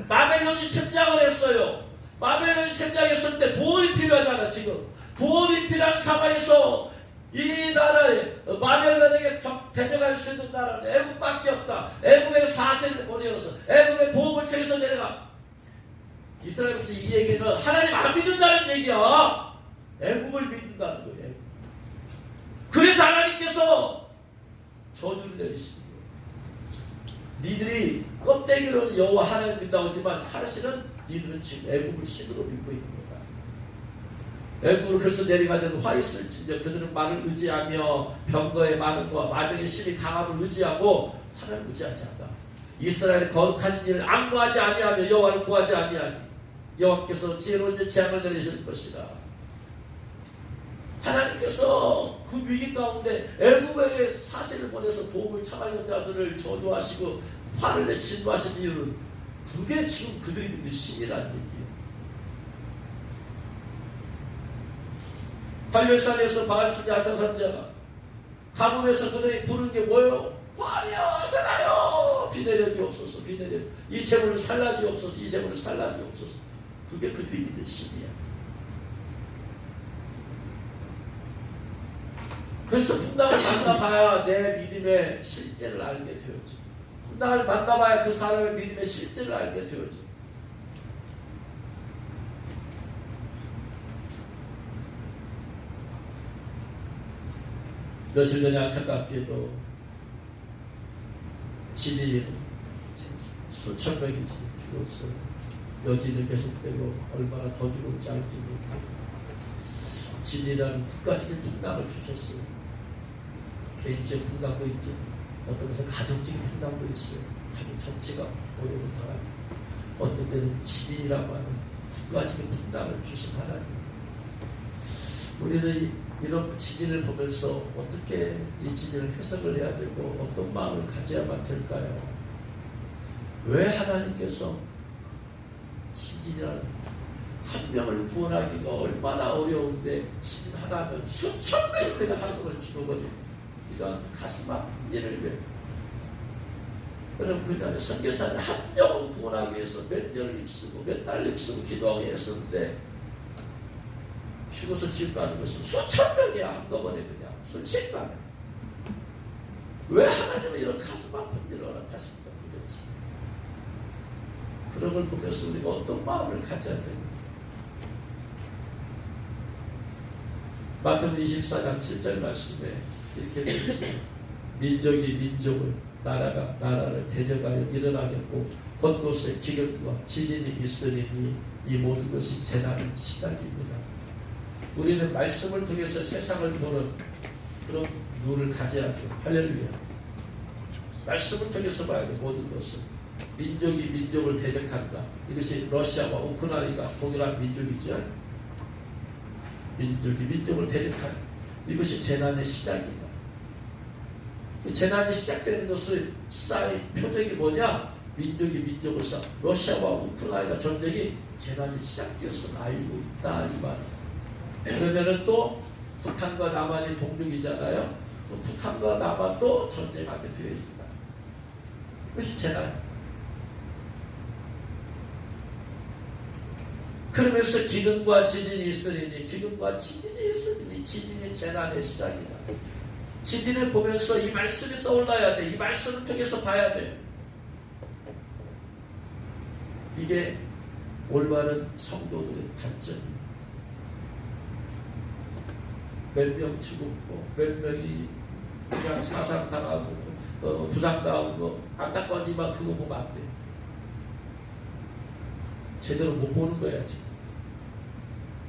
바벨론이 침략을 했어요. 바벨론이 침략했을 때 도움이 필요하잖아. 지금 도움이 필요한 상황에서 이 나라에 바벨론에게 대적할 수 있는 나라는 애국밖에 없다. 애국의 사세를 보내어서 애국의 도움을 청해서 내려가. 이스라엘에서 이 얘기는 하나님 안 믿는다는 얘기야. 애국을 믿는다는 거예요. 그래서 하나님께서 저주를 내리시는 거예요. 니들이 껍데기로는 여호와 하나님 믿다고 하지만 사실은 니들은 지금 애국을 신으로 믿고 있는 거다. 애국으로 그래서 내려가는 화 있을진저 그들은 말을 의지하며 병거의 많음과 마병의 신이 강함을 의지하고 하나님을 의지하지 않는다. 이스라엘의 거룩하신 일을 악무하지 아니하며 여호와를 구하지 아니하니 여호와께서 지혜로운 재앙을 내리실 것이다. 하나님께서 그 위기 가운데 애국의 사세를 보내서 도움을 청하는 자들을 저주하시고 화를 내 진노하신 이유는 그게 지금 그들이 믿는 신이라는 얘기예요. 갈멜산에서 바알스냐 아사산자가 가뭄에서 그들이 부르는 게 뭐예요? 화려 살아요. 비 내려주옵소서. 비 내려. 이 재물을 살라주옵소서. 이 재물을 살라주옵소서. 그게 그들이 믿는 신이야. 그래서 풍랑을 만나봐야 내 믿음의 실제를 알게 되었죠. 풍랑을 만나봐야 그 사람의 믿음의 실제를 알게 되었죠. 며칠 전에 안타깝게도 지진이 수천 명이 죽었어요. 여진은 계속되고 얼마나 더 죽을지 알지 못하고 지진이라는 국가적인 풍랑을 주셨어요. 개인적인 풍랑도 있죠. 어떤 것은 가족적인 풍랑도 있어요. 가족 전체가 어려움을 당하고 어떤 때는 지진이라고 하는 국가적인 풍랑을 주신 하나님. 우리는 이런 지진을 보면서 어떻게 이 지진을 해석을 해야 되고 어떤 마음을 가져야만 될까요? 왜 하나님께서 지진이라는 한 명을 구원하기가 얼마나 어려운데 지진 하나면 수천 명이 그냥 한국을 죽어버리는 이런 가슴 아픈 일을 왜? 여러분 그 다음에 선교사는 한 명을 구원하기 위해서 몇 년을 힘쓰고 몇 달을 힘쓰고 기도하고 했었는데 죽어서 지옥 가는 것은 수천 명이 한꺼번에 그냥 순식간에. 왜 하나님은 이런 가슴 아픈 일을 허락하십니까? 도대체. 그런 걸 보면서 우리가 어떤 마음을 가져야 됩니까? 마태복음 24장 7절 말씀에 이렇게 되어 있어요. 민족이 민족을, 나라가 나라를 대적하여 일어나겠고 곳곳에 기근과 지진이 있으리니 이 모든 것이 재난의 시작입니다. 우리는 말씀을 통해서 세상을 보는 그런 눈을 가져야 돼요. 할렐루야. 말씀을 통해서 봐야 돼. 모든 것을. 민족이 민족을 대적한다. 이것이 러시아와 우크라이나가 동일한 민족이죠. 민족이 민족을 대적한다. 이것이 재난의 시작이다. 재난이 시작되는 것을 시사의 표적이 뭐냐? 민족이 민족을 싸. 러시아와 우크라이나 전쟁이 재난이 시작되었어 알고 있다 이 말. 그러면은 또 북한과 남한이 동족이잖아요. 또 북한과 남한도 전쟁하게 되어 있다. 그것이 재난. 그러면서 기근과 지진이 있으리니 기근과 지진이 있으리니 지진이 재난의 시작이다. 지진을 보면서 이 말씀이 떠올라야 돼. 이 말씀을 통해서 봐야 돼. 이게 올바른 성도들의 관점입니다. 몇 명 죽었고 몇 명이 그냥 사상당하고 부상당하고 안타까우니만 그거 보면 안 돼. 제대로 못 보는 거야 지금.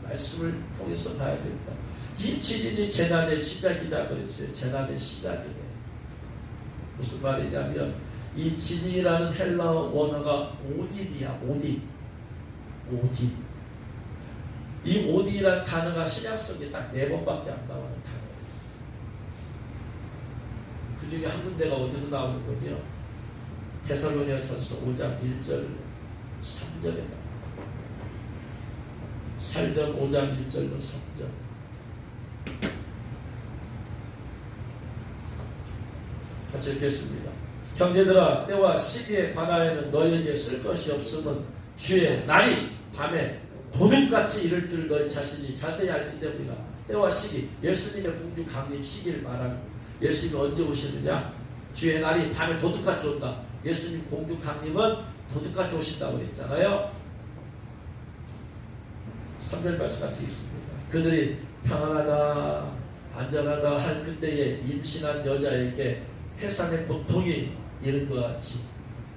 말씀을 통해서 봐야 된다. 이 지진이 재난의 시작이다 그랬어요. 재난의 시작이네. 무슨 말이냐면 이 지진이라는 헬라어 원어가 오딘이야. 오딘. 이 오딘이라는 단어가 신약 성경에 딱 4번밖에 안 나오는 단어예요. 그 중에 한 군데가 어디서 나오는 거냐? 데살로니가전서 5장 1절 3절에 나와요. 살전 5장 1절로 3절. 같이 읽겠습니다. 형제들아 때와 시기에 관하여는 너희에게 쓸 것이 없음은 주의 날이 밤에 도둑같이 이를 줄 너희 자신이 자세히 알기 때문이다. 때와 시기, 예수님의 공주 강림 시기를 말하는 예수님이 언제 오시느냐? 주의 날이 밤에 도둑같이 온다. 예수님 공주 강림은 도둑같이 오신다고 그랬잖아요. 3절 말씀 같이 있습니다. 그들이 평안하다 안전하다 할 그때에 임신한 여자에게 해산의 고통이 이른 것 같이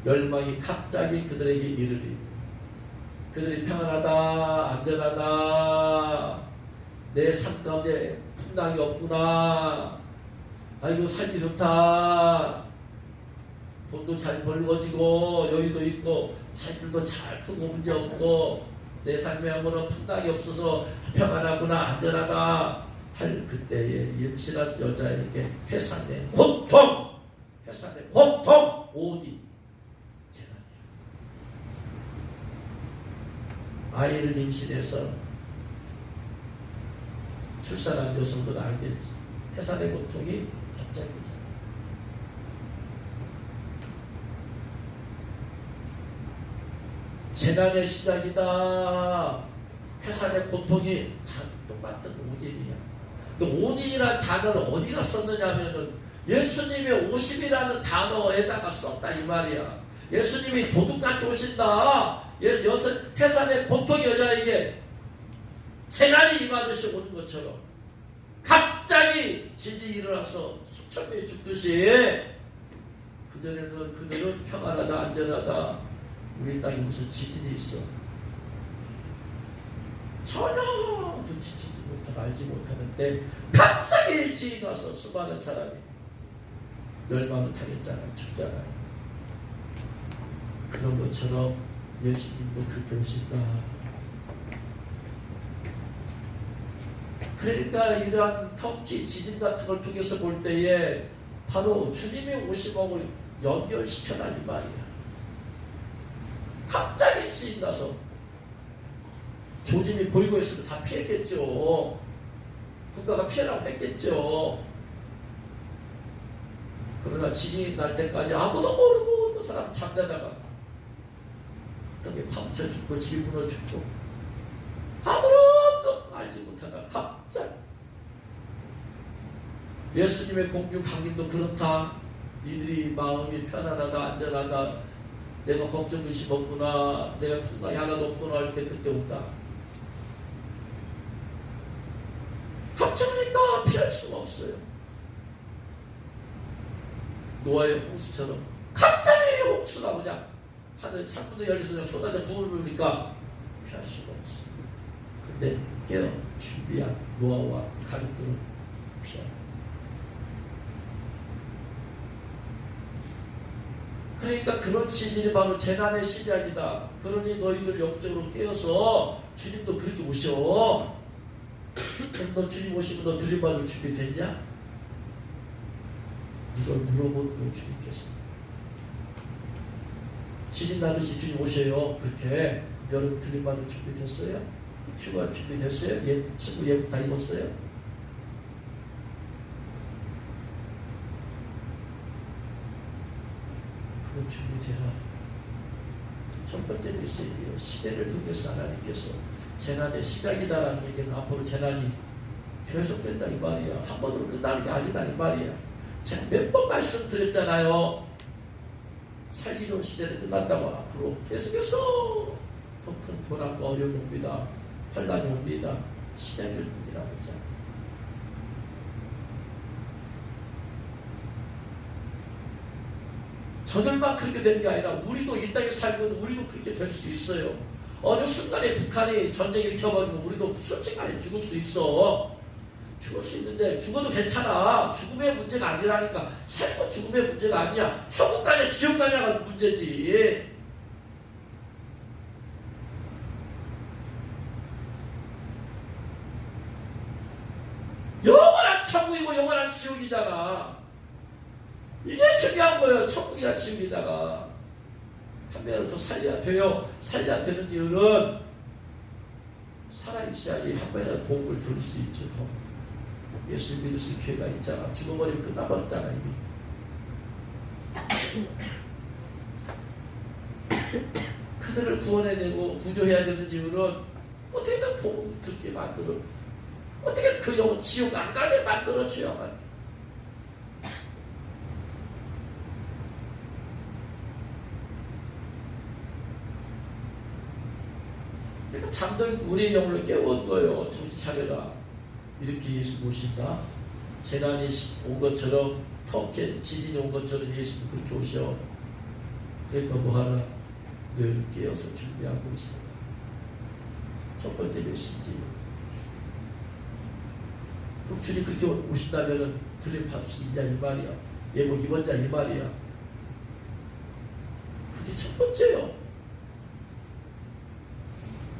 멸망이 갑자기 그들에게 이르리. 그들이 평안하다 안전하다 내 삶 가운데 풍랑이 없구나. 아이고 살기 좋다. 돈도 잘 벌거지고 여유도 있고 차들도 잘 크고 문제 없고 내 삶에 아무런 풍랑이 없어서 평안하구나 안전하다 할 그때에 임신한 여자에게 해산의 고통 오디 아이를 임신해서 출산한 여성들은 알겠지. 해산의 고통이 갑자기잖아. 재난의 시작이다. 해산의 고통이 다 똑같은 온인이야. 그 온인이라는 단어를 어디가 썼느냐면은 예수님의 오심이라는 단어에다가 썼다 이 말이야. 예수님이 도둑같이 오신다. 해산의 고통이 여자에게 재난이 임하듯이 오는 것처럼 갑자기 지진이 일어나서 수천 명이 죽듯이 그전에는 그들은 평안하다 안전하다. 우리 땅에 무슨 지진이 있어. 전혀 눈치채지 못하고 알지 못하는데 갑자기 지진이 와서 수많은 사람이 멸망을 당했잖아. 죽잖아요. 그런 것처럼 예수님도 그렇게 오신다. 그러니까 이러한 터키 지진 같은 걸 통해서 볼 때에 바로 주님의 오심하고 연결시켜놔 이 말이야. 갑자기 지진 나서 조짐이 보이고 있으면 다 피했겠죠. 국가가 피해라고 했겠죠. 그러나 지진이 날 때까지 아무도 모르고 어떤 사람 잠자다가 어떤 게 파묻혀 죽고 집이 무너 죽고 아무것도 알지 못하다 갑자기 예수님의 공중 강림도 그렇다. 이들이 마음이 편안하다 안전하다 내가 걱정 의심 없구나 내가 풍랑이 하나도 없구나 할 때 그때 온다. 갑자기니까 피할 수가 없어요. 노아의 홍수처럼 갑자기 홍수가 그냥 하늘 창문도 열려서 그냥 쏟아져 부으니까 피할 수가 없어. 근데 깨어 준비한 노아와 가족들은 피하라. 그러니까 그런 지진이 바로 재난의 시작이다. 그러니 너희들 영적으로 깨어서 주님도 그렇게 오셔. 그럼 너 주님 오시면 너 들림받을 준비 됐냐? 이걸 물어보는 주님께서 지진 나듯이 주님 오셔요. 그렇게 여러분 들림받을 준비 됐어요? 휴가 준비 됐어요? 친구 예복 다 입었어요? 그건 준비되라. 첫 번째 메시지예요. 시대를 통해서 하나님께서 재난의 시작이다라는 얘기는 앞으로 재난이 계속된다 이 말이야. 한 번으로 끝나는 게 아니다 이 말이야. 제가 몇 번 말씀드렸잖아요. 살기 좋은 시대는 끝났다고. 앞으로 계속해서 더 큰 고난과 어려움이 옵니다. 환란이 옵니다. 시작일 뿐이라고 했잖아요. 저들만 그렇게 되는 게 아니라 우리도 이 땅에 살고 있는 우리도 그렇게 될 수 있어요. 어느 순간에 북한이 전쟁 일으켜버리면 우리도 순식간에 죽을 수 있어. 죽을 수 있는데 죽어도 괜찮아. 죽음의 문제가 아니라니까. 살고 죽음의 문제가 아니야. 천국 가냐 지옥 가냐가 문제지. 영원한 천국이고 영원한 지옥이잖아. 이게 중요한 거예요. 천국이나 지옥이다가 한 명을 더 살려야 돼요. 살려야 되는 이유는 살아있어야지 한 번이라도 복을 들을 수 있죠. 더. 예수 믿을 수 있는 기회가 있잖아. 죽어버리면 끝나버렸잖아 이미. 그들을 구원해내고 구조해야 되는 이유는 어떻게든 복을 듣게 만들어 어떻게 그 영혼 지옥 안 가게 만들어줘야만. 그러니까 잠든 우리의 영혼을 깨운 거예요. 정신 차려라. 이렇게 예수 모신다. 재난이 온 것처럼 터키 지진이 온 것처럼 예수도 그렇게 오셔. 그러니까 뭐하라? 늘 깨어서 준비하고 있어. 첫 번째 메시지. 그럼 주님 그렇게 오신다면은 들림 받을 수 있냐 이 말이야. 예복 입었냐 이 말이야. 그게 첫 번째요.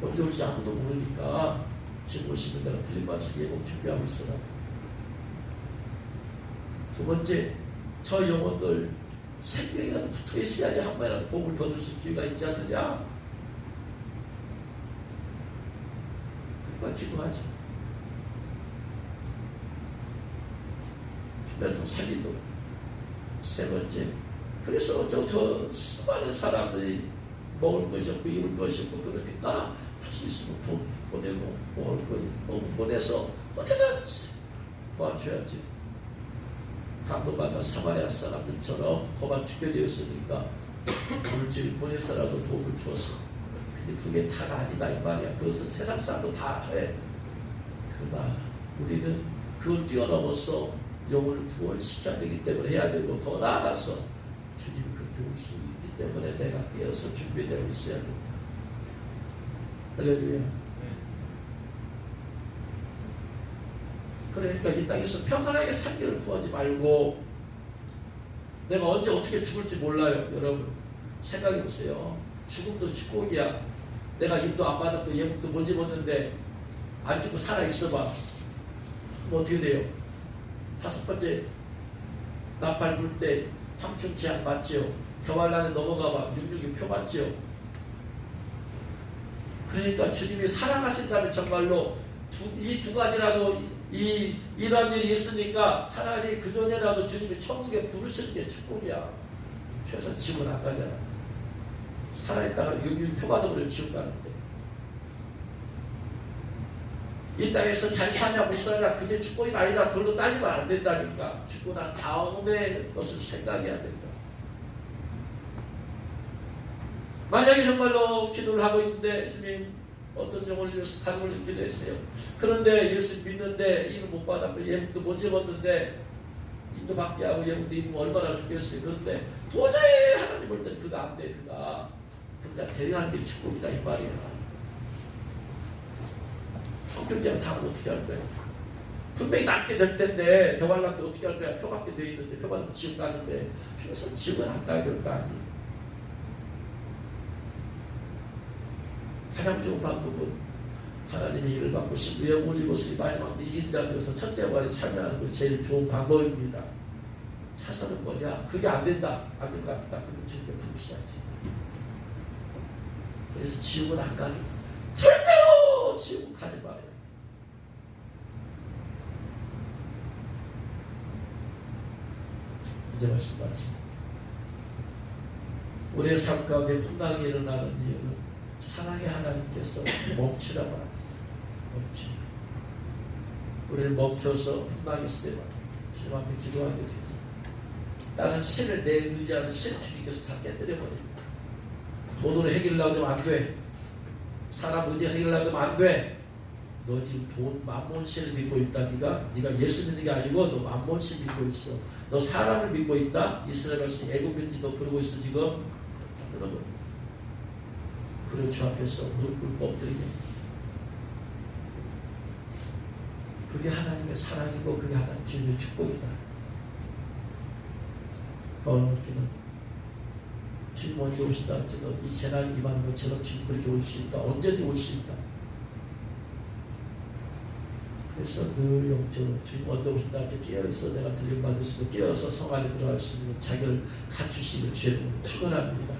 언제 올지 아무도 모르니까 지금 오시는 데가 들림 받을 수 예복 준비하고 있어라. 두 번째, 저 영혼들 생명이라도 붙어 있어야지 한 번이라도 복을 거둘 수 있는 기회가 있지 않느냐. 누가 기도하지? 그래서 살리도 세 번째. 그래서 더 수많은 사람들이 먹을 것이 없고 입을 것이 없고 그러니까 할 수 있으면 돈 보내고 먹을 거 보내서 어떻게든 도와줘야지. 감동받는 사마리아 사람들처럼 고만 죽게 되었으니까 물질 보내서라도 도움을 주었어. 근데 그게 다가 아니다 이 말이야. 그것은 세상 사람도 다 해. 그러나 우리는 그걸 뛰어넘어서 영혼을 구원시켜야 되기 때문에 해야 되고, 더 나아가서 주님이 그렇게 올 수 있기 때문에 내가 깨어서 준비되어 있어야 됩니다. 할렐루야. 그러니까 이 땅에서 평안하게 살기를 구하지 말고, 내가 언제 어떻게 죽을지 몰라요. 여러분 생각해 보세요. 죽음도 축복이야. 내가 입도 안 받았고 예복도 못 입었는데 안 죽고 살아있어봐. 그럼 어떻게 돼요? 다섯 번째 나팔 불 때 삼춘 제한 맞지요. 겨울난에 넘어가봐 666표 맞지요. 그러니까 주님이 사랑하신다면 정말로 이 두 가지라도 이런 일이 있으니까 차라리 그 전에라도 주님이 천국에 부르시는 게 축복이야. 최소한 지옥은 안 가잖아. 살아있다가 666표 받아버리면 지옥 가는데, 이 땅에서 잘 사냐 못 사냐 그게 축복이 아니다. 그걸로 따지면 안 된다니까. 죽고 난 다음에 것을 생각해야 된다. 만약에 정말로 기도를 하고 있는데 주님 어떤 영혼을 위해서 가족을 기도했어요. 그런데 예수 믿는데 이는 못 받았고 예물도 못 입었는데 인도 받게 하고 예물도 입으면 얼마나 좋겠어요. 그런데 도저히 하나님 볼 때는 그거 안 돼. 그러니까 대리하는 게 축복이다 이 말이야. 성경제가 답을 어떻게 할 거야? 분명히 낫게 될 텐데 대활란도 어떻게 할 거야? 표 받게 돼 있는데 표 받으면 지옥 가는데 그래서 지옥은 안 가야 될 거 아니에요. 가장 좋은 방법은 하나님의 일을 받고 영혼을 입었으니 마지막 이인자 되어서 첫째 부활에 참여하는 것이 제일 좋은 방법입니다. 차선은 뭐냐? 그게 안 된다. 안 될 것 같다. 그러면 주님을 부르셔야지. 그래서 지옥은 안 가는, 절대로 지옥은 가지 말아요. 이제 말씀 마칩니다. 우리의 삶 가운데 풍랑이 일어나는 이유는 사랑의 하나님께서 멈추라고 합니다. 멈추. 우리를 멈춰서 풍랑이 있을 때마다 주님 앞에 기도하게 되죠. 다른 신을 내 의지하는 신 주님께서 다 깨뜨려버립니다. 돈으로 해결하려고 하면 안 돼. 사람 의지해서 해결하려고 하면 안 돼. 너 지금 돈 만몬신을 믿고 있다. 네가 예수 믿는 게 아니고 너 만몬신 믿고 있어. 너 사람을 믿고 있다. 이스라엘 백성 애굽인지 너 그러고 있어. 지금 다 끊어버려. 그리고 주 앞에서 무릎 꿇고 엎드리게. 그게 하나님의 사랑이고 그게 하나님 주님의 축복이다. 오늘기는 주님 언제 오신다 할지도 이 재난이 임하는 것처럼 주님 그렇게 올 수 있다. 언제든지 올 수 있다. 그래서 늘 영적으로 주님 언제 오신다 할지 깨어있어 내가 들림받을 수도 깨어서 성 안에 들어갈 수 있는 자격을 갖추시는 주의 이름으로 축원합니다.